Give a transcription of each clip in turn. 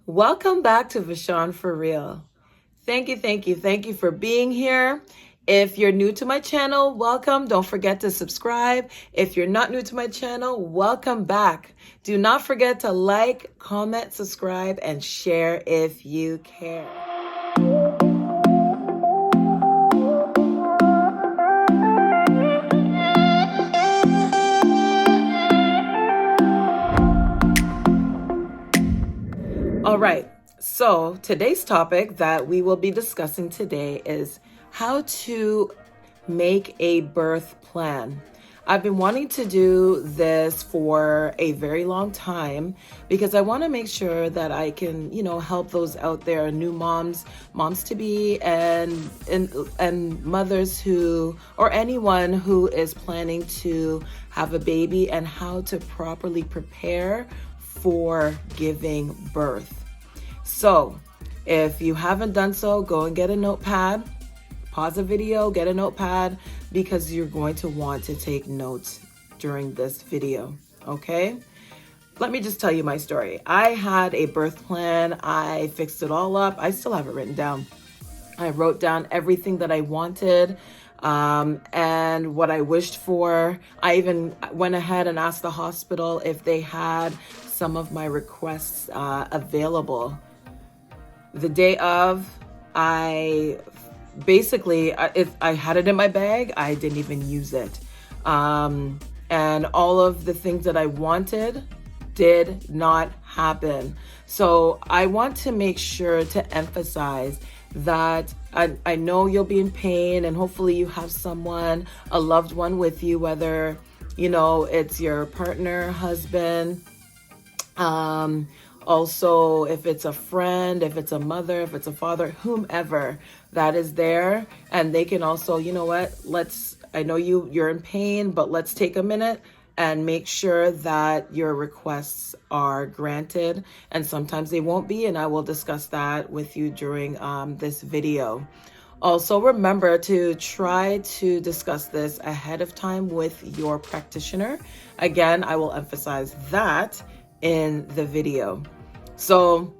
Welcome back to Vishaun for Real. Thank you for being here. If you're new to my channel, welcome. Don't forget to subscribe. If you're not new to my channel, welcome back. Do not forget to like, comment, subscribe, and share if you care. All right, so today's topic that we will be discussing today is how to make a birth plan. I've been wanting to do this for a very long time because I want to make sure that I can, help those out there, new moms to be, and mothers who, or anyone who is planning to have a baby, and how to properly prepare for giving birth. So if you haven't done so, go and get a notepad, pause the video, get a notepad, because you're going to want to take notes during this video, okay? Let me just tell you my story. I had a birth plan. I fixed it all up. I still have it written down. I wrote down everything that I wanted and what I wished for. I even went ahead and asked the hospital if they had some of my requests available. The day of, I had it in my bag. I didn't even use it. And all of the things that I wanted did not happen. So I want to make sure to emphasize that I know you'll be in pain, and hopefully you have someone, a loved one with you, whether, it's your partner, husband, also, if it's a friend, if it's a mother, if it's a father, whomever that is there, and they can also, I know you're in pain, but let's take a minute and make sure that your requests are granted. And sometimes they won't be, and I will discuss that with you during this video. Also, remember to try to discuss this ahead of time with your practitioner. Again, I will emphasize that in the video. So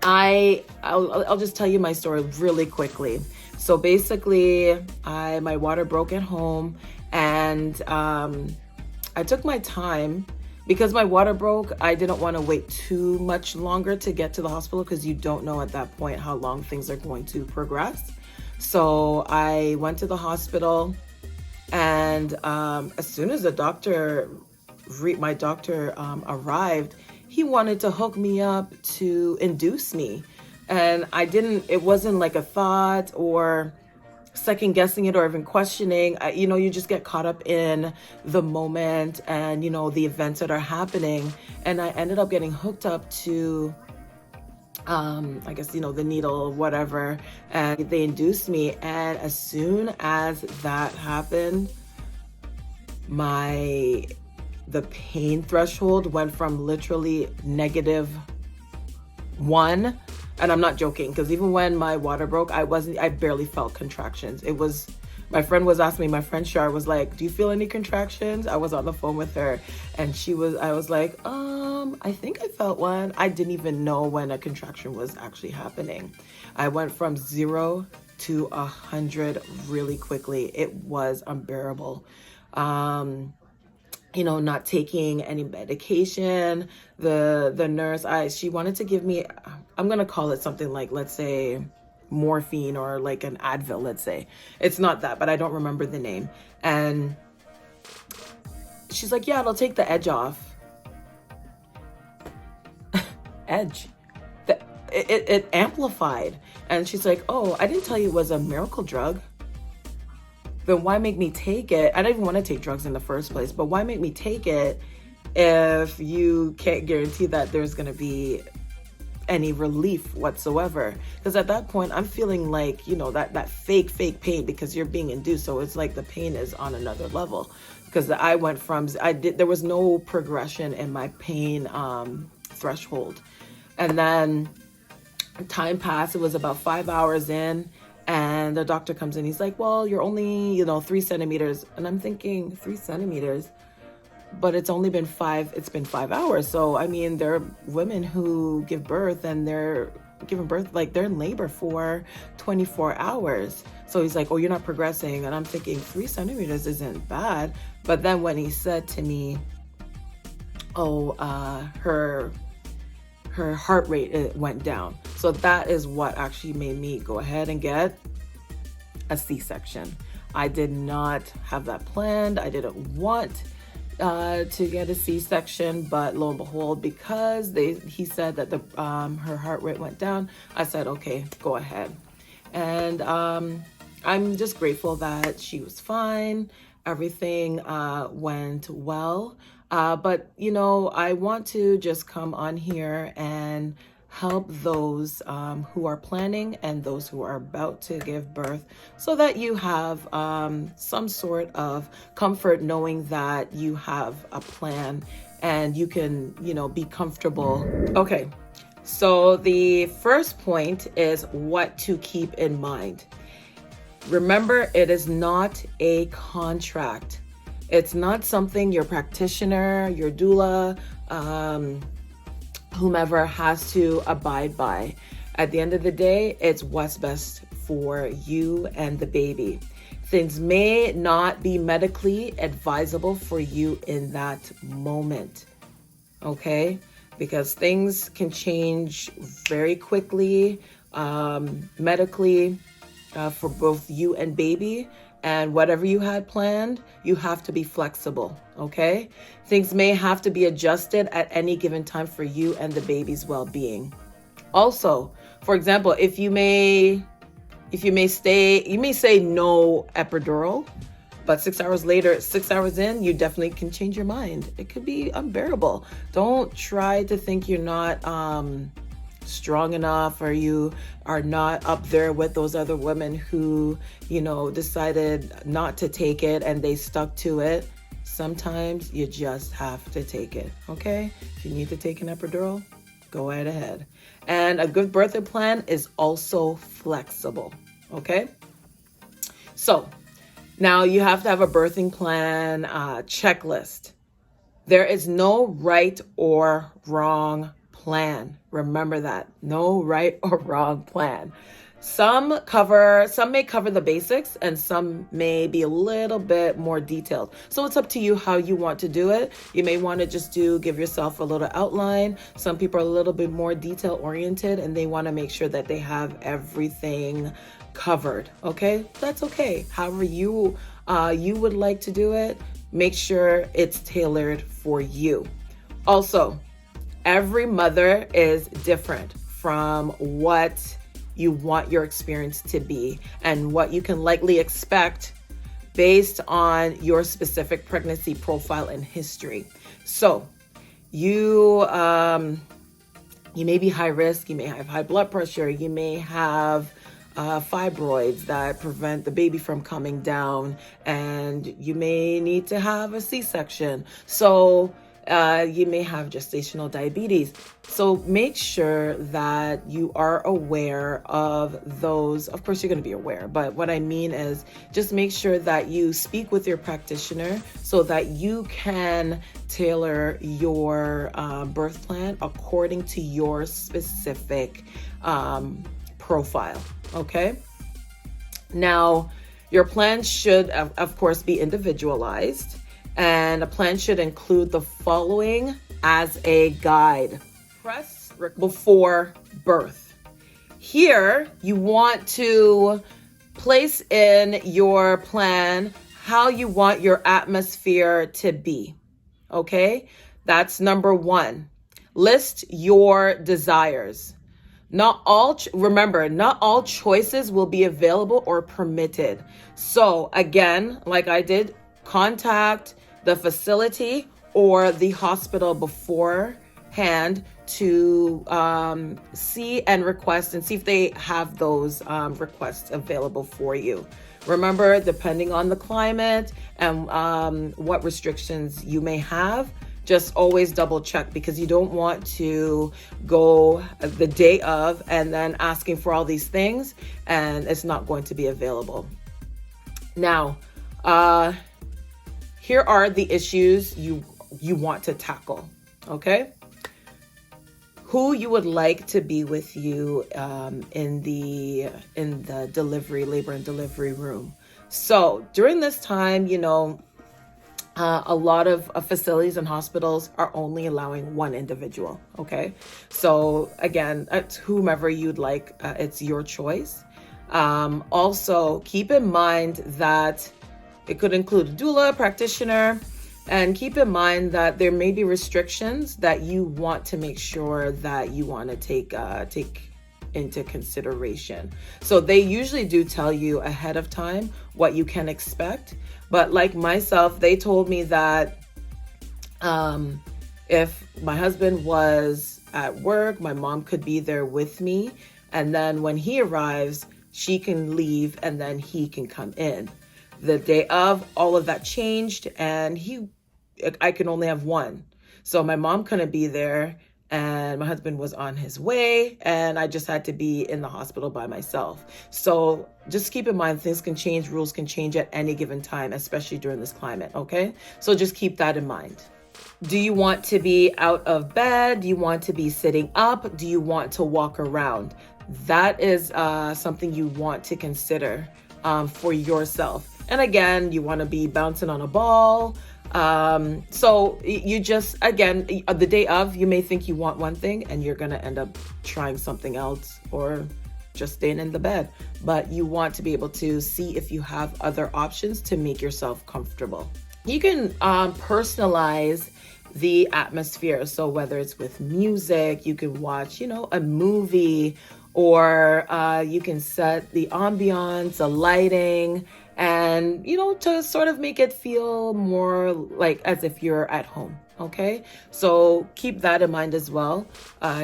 I'll just tell you my story really quickly. So basically, my water broke at home, and I took my time because my water broke. I didn't want to wait too much longer to get to the hospital, because you don't know at that point how long things are going to progress. So I went to the hospital, and as soon as my doctor arrived, he wanted to hook me up to induce me. And it wasn't like a thought or second guessing it or even questioning. You just get caught up in the moment and, the events that are happening. And I ended up getting hooked up to, I guess, the needle, whatever. And they induced me. And as soon as that happened, the pain threshold went from literally -1, and I'm not joking, because even when my water broke, I barely felt contractions. My friend was asking me, my friend Shar was like, do you feel any contractions? I was on the phone with her, and I was like, I think I felt one. I didn't even know when a contraction was actually happening. I went from 0 to 100 really quickly. It was unbearable. Not taking any medication. The nurse, she wanted to give me, I'm going to call it something like, let's say, morphine, or like an Advil, let's say. It's not that, but I don't remember the name. And she's like, yeah, it'll take the edge off. Edge. It amplified. And she's like, oh, I didn't tell you it was a miracle drug. Then why make me take it? I don't even want to take drugs in the first place, but why make me take it if you can't guarantee that there's going to be any relief whatsoever? Because at that point, I'm feeling like, that fake pain, because you're being induced. So it's like the pain is on another level, because I went from, there was no progression in my pain threshold. And then time passed. It was about 5 hours in. And the doctor comes in. He's like, well, you're only, 3 centimeters. And I'm thinking, 3 centimeters? but it's been 5 hours. So, I mean, there are women who give birth and they're giving birth, like they're in labor for 24 hours. So he's like, oh, you're not progressing. And I'm thinking 3 centimeters isn't bad. But then when he said to me, oh, her heart rate, it went down. So that is what actually made me go ahead and get a C-section. I did not have that planned. I didn't want to get a C-section, but lo and behold, because he said that her heart rate went down, I said, okay, go ahead. And I'm just grateful that she was fine. Everything went well. But, you know, I want to just come on here and help those who are planning and those who are about to give birth, so that you have some sort of comfort knowing that you have a plan and you can, you know, be comfortable. Okay, so the first point is what to keep in mind. Remember, it is not a contract. It's not something your practitioner, your doula, whomever has to abide by. At the end of the day, it's what's best for you and the baby. Things may not be medically advisable for you in that moment, okay? Because things can change very quickly, medically, for both you and baby. And whatever you had planned, you have to be flexible, okay? Things may have to be adjusted at any given time for you and the baby's well-being. Also, for example, you may say no epidural, but 6 hours later, 6 hours in, you definitely can change your mind. It could be unbearable. Don't try to think you're not strong enough, or you are not up there with those other women who, you know, decided not to take it and they stuck to it. Sometimes you just have to take it, okay? If you need to take an epidural, go right ahead. And a good birthing plan is also flexible, okay? So now you have to have a birthing plan checklist. There is no right or wrong plan. Remember that. No right or wrong plan. Some may cover the basics and some may be a little bit more detailed. So it's up to you how you want to do it. You may want to just give yourself a little outline. Some people are a little bit more detail oriented and they want to make sure that they have everything covered. Okay? That's okay. However you would like to do it, make sure it's tailored for you. Also, every mother is different from what you want your experience to be and what you can likely expect based on your specific pregnancy profile and history. So you may be high risk, you may have high blood pressure, you may have fibroids that prevent the baby from coming down, and you may need to have a C-section. So you may have gestational diabetes. So make sure that you are aware of those. Of course, you're going to be aware, but what I mean is just make sure that you speak with your practitioner so that you can tailor your birth plan according to your specific profile. Okay. Now, your plan should, of course, be individualized. And a plan should include the following as a guide. Press before birth. Here, you want to place in your plan how you want your atmosphere to be. Okay? That's number 1. List your desires. Not all choices will be available or permitted. So again, like I did, contact the facility or the hospital beforehand to see and request and see if they have those requests available for you. Remember, depending on the climate and what restrictions you may have, just always double check, because you don't want to go the day of and then asking for all these things and it's not going to be available. Now, here are the issues you you want to tackle. Okay. Who you would like to be with you in the delivery, labor and delivery room. So during this time, a lot of facilities and hospitals are only allowing one individual. Okay. So again, it's whomever you'd like, it's your choice. Also keep in mind that it could include a doula, practitioner, and keep in mind that there may be restrictions that you want to make sure that you want to take into consideration. So they usually do tell you ahead of time what you can expect. But like myself, they told me that if my husband was at work, my mom could be there with me. And then when he arrives, she can leave and then he can come in. The day of, all of that changed, and I can only have one. So my mom couldn't be there and my husband was on his way and I just had to be in the hospital by myself. So just keep in mind, things can change, rules can change at any given time, especially during this climate, okay? So just keep that in mind. Do you want to be out of bed? Do you want to be sitting up? Do you want to walk around? That is something you want to consider for yourself. And again, you want to be bouncing on a ball. So you just, again, the day of, you may think you want one thing and you're going to end up trying something else or just staying in the bed. But you want to be able to see if you have other options to make yourself comfortable. You can personalize the atmosphere. So whether it's with music, you can watch, a movie, or you can set the ambiance, the lighting, and, to sort of make it feel more like as if you're at home. Okay. So keep that in mind as well.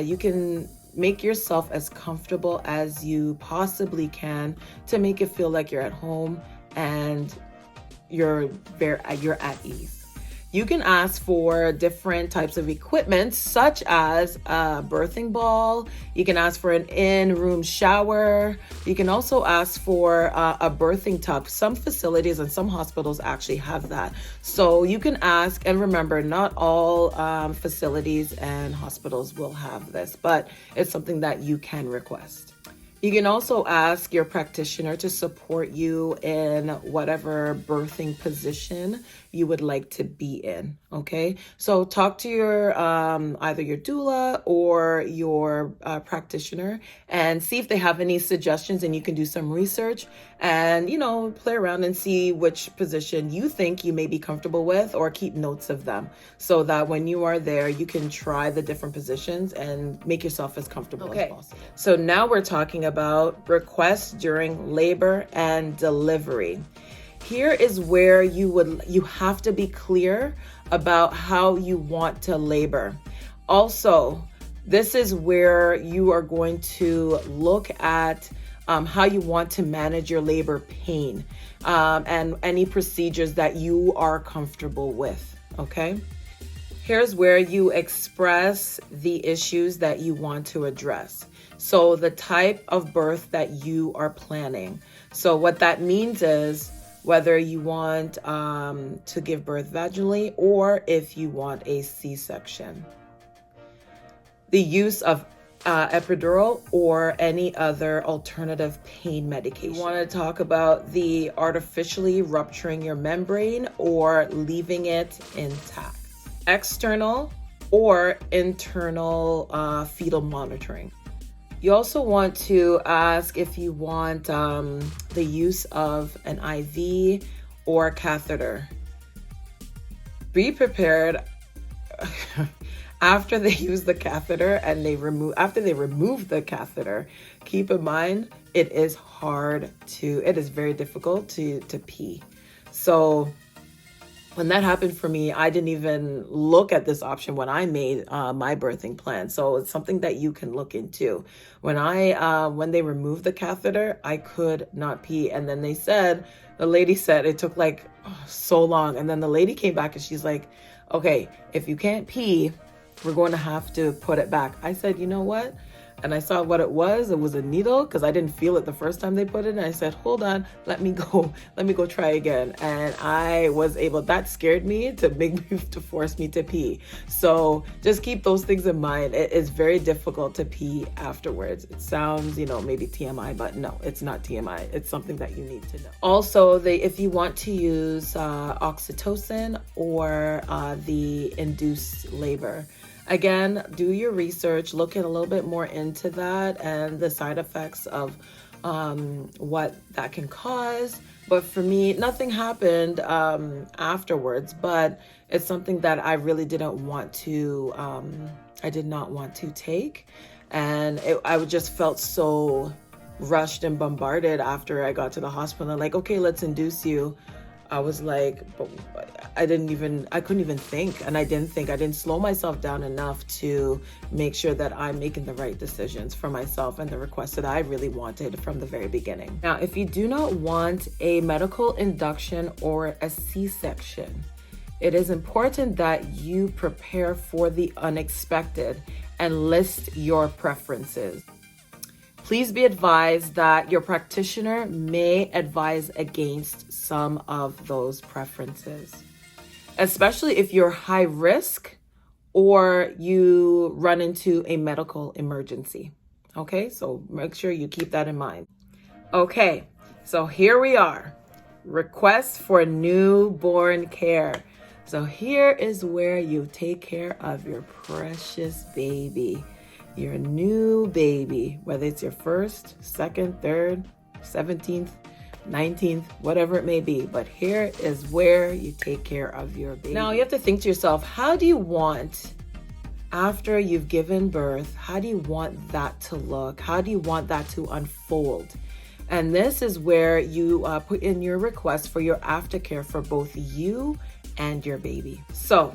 You can make yourself as comfortable as you possibly can to make it feel like you're at home and you're at ease. You can ask for different types of equipment, such as a birthing ball. You can ask for an in-room shower. You can also ask for a birthing tub. Some facilities and some hospitals actually have that. So you can ask, and remember, not all facilities and hospitals will have this, but it's something that you can request. You can also ask your practitioner to support you in whatever birthing position you would like to be in, okay? So talk to your either your doula or your practitioner and see if they have any suggestions, and you can do some research and, play around and see which position you think you may be comfortable with, or keep notes of them so that when you are there, you can try the different positions and make yourself as comfortable as possible. So now we're talking about requests during labor and delivery. Here is where you have to be clear about how you want to labor. Also, this is where you are going to look at how you want to manage your labor pain and any procedures that you are comfortable with, okay? Here's where you express the issues that you want to address. So the type of birth that you are planning. So what that means is whether you want to give birth vaginally or if you want a C-section. The use of epidural or any other alternative pain medication. You want to talk about the artificially rupturing your membrane or leaving it intact. External or internal fetal monitoring. You also want to ask if you want the use of an IV or catheter. Be prepared after they use the catheter and after they remove the catheter. Keep in mind, it is very difficult to pee. So when that happened for me, I didn't even look at this option when I made my birthing plan. So it's something that you can look into. When they removed the catheter, I could not pee. And then the lady said it took so long. And then the lady came back and she's like, okay, if you can't pee, we're going to have to put it back. I said, you know what? and I saw what it was. It was a needle because I didn't feel it the first time they put it in. I said, hold on, let me go try again. And I was able, that scared me to make me, to force me to pee. So just keep those things in mind. It is very difficult to pee afterwards. It sounds, maybe TMI, but no, it's not TMI. It's something that you need to know. Also, if you want to use oxytocin or the induced labor, again, do your research, look a little bit more into that and the side effects of what that can cause. But for me, nothing happened afterwards, but it's something that I really didn't want to, I did not want to take. And I just felt so rushed and bombarded after I got to the hospital. Like, okay, let's induce you. I was like, but I couldn't even think. And I didn't slow myself down enough to make sure that I'm making the right decisions for myself and the request that I really wanted from the very beginning. Now, if you do not want a medical induction or a C-section, it is important that you prepare for the unexpected and list your preferences. Please be advised that your practitioner may advise against some of those preferences, especially if you're high risk or you run into a medical emergency. Okay, so make sure you keep that in mind. Okay, so here we are. Requests for newborn care. So here is where you take care of your precious baby. Your new baby, whether it's your first, second, third, 17th, 19th, whatever it may be. But here is where you take care of your baby. Now you have to think to yourself, how do you want, after you've given birth, how do you want that to look? How do you want that to unfold? And this is where you put in your request for your aftercare for both you and your baby. So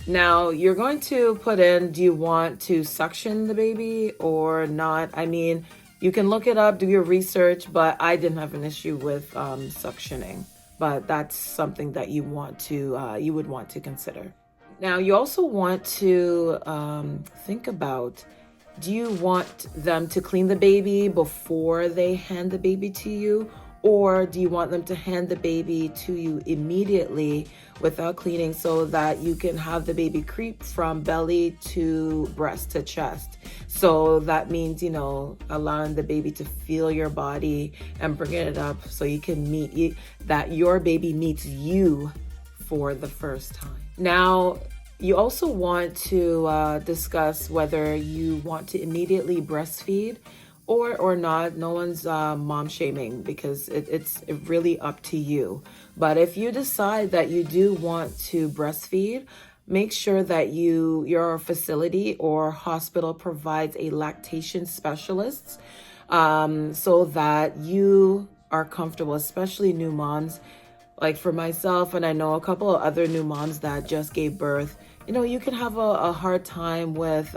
now you're going to put in, do you want to suction the baby or not? I mean, you can look it up, do your research, but I didn't have an issue with suctioning. But that's something that you would want to consider. Now you also want to think about, do you want them to clean the baby before they hand the baby to you? Or do you want them to hand the baby to you immediately without cleaning so that you can have the baby creep from belly to breast to chest? So that means, allowing the baby to feel your body and bringing it up so you can that your baby meets you for the first time. Now, you also want to discuss whether you want to immediately breastfeed or not. No one's mom shaming because it's really up to you. But if you decide that you do want to breastfeed, make sure that your facility or hospital provides a lactation specialist so that you are comfortable, especially new moms. Like for myself, and I know a couple of other new moms that just gave birth, you can have a hard time with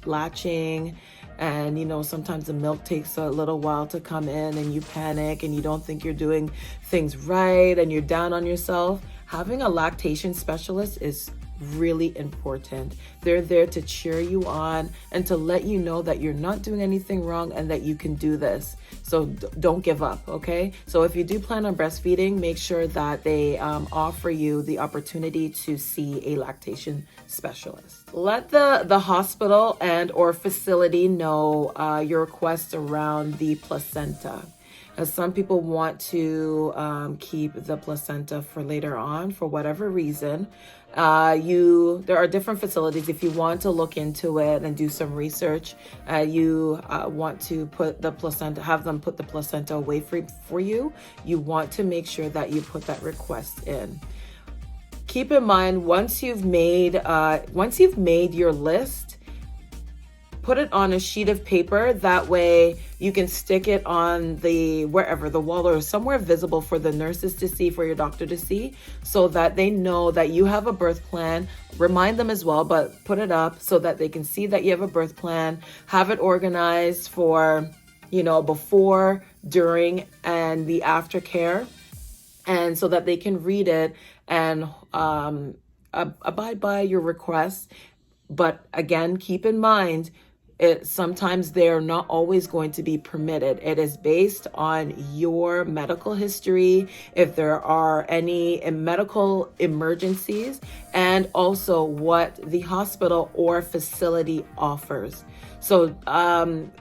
latching. And, sometimes the milk takes a little while to come in and you panic and you don't think you're doing things right and you're down on yourself. Having a lactation specialist is really important. They're there to cheer you on and to let you know that you're not doing anything wrong and that you can do this. So don't give up, okay? So if you do plan on breastfeeding, make sure that they offer you the opportunity to see a lactation specialist. Let the hospital and or facility know your requests around the placenta. As some people want to keep the placenta for later on for whatever reason. There are different facilities. If you want to look into it and do some research, you want to have them put the placenta away for you. You want to make sure that you put that request in. Keep in mind, once you've made your list, put it on a sheet of paper. That way you can stick it on the wall or somewhere visible for the nurses to see, for your doctor to see, so that they know that you have a birth plan. Remind them as well, but put it up so that they can see that you have a birth plan. Have it organized for, before, during, and the aftercare, and so that they can read it and abide by your requests. But again, keep in mind, Sometimes they're not always going to be permitted. It is based on your medical history, if there are any medical emergencies, and also what the hospital or facility offers. So, and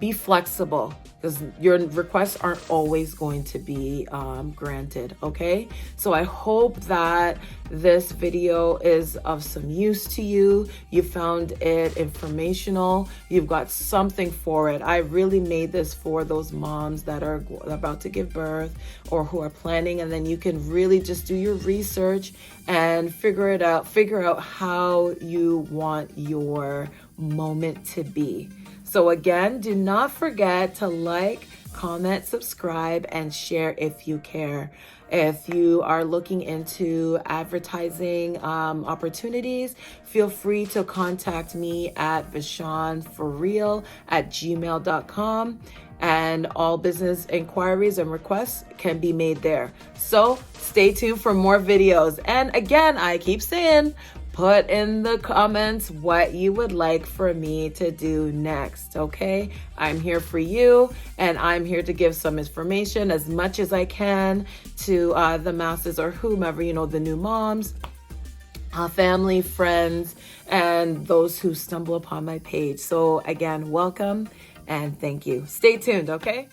be flexible, because your requests aren't always going to be granted, okay? So I hope that this video is of some use to you. You found it informational. You've got something for it. I really made this for those moms that are about to give birth or who are planning, and then you can really just do your research and figure out how you want your moment to be. So again, do not forget to like, comment, subscribe, and share if you care. If you are looking into advertising opportunities, feel free to contact me at vishaunforreal@gmail.com, and all business inquiries and requests can be made there. So stay tuned for more videos. And again, I keep saying, put in the comments what you would like for me to do next, okay? I'm here for you, and I'm here to give some information as much as I can to the masses or whomever, the new moms, family, friends, and those who stumble upon my page. So again, welcome and thank you. Stay tuned, okay?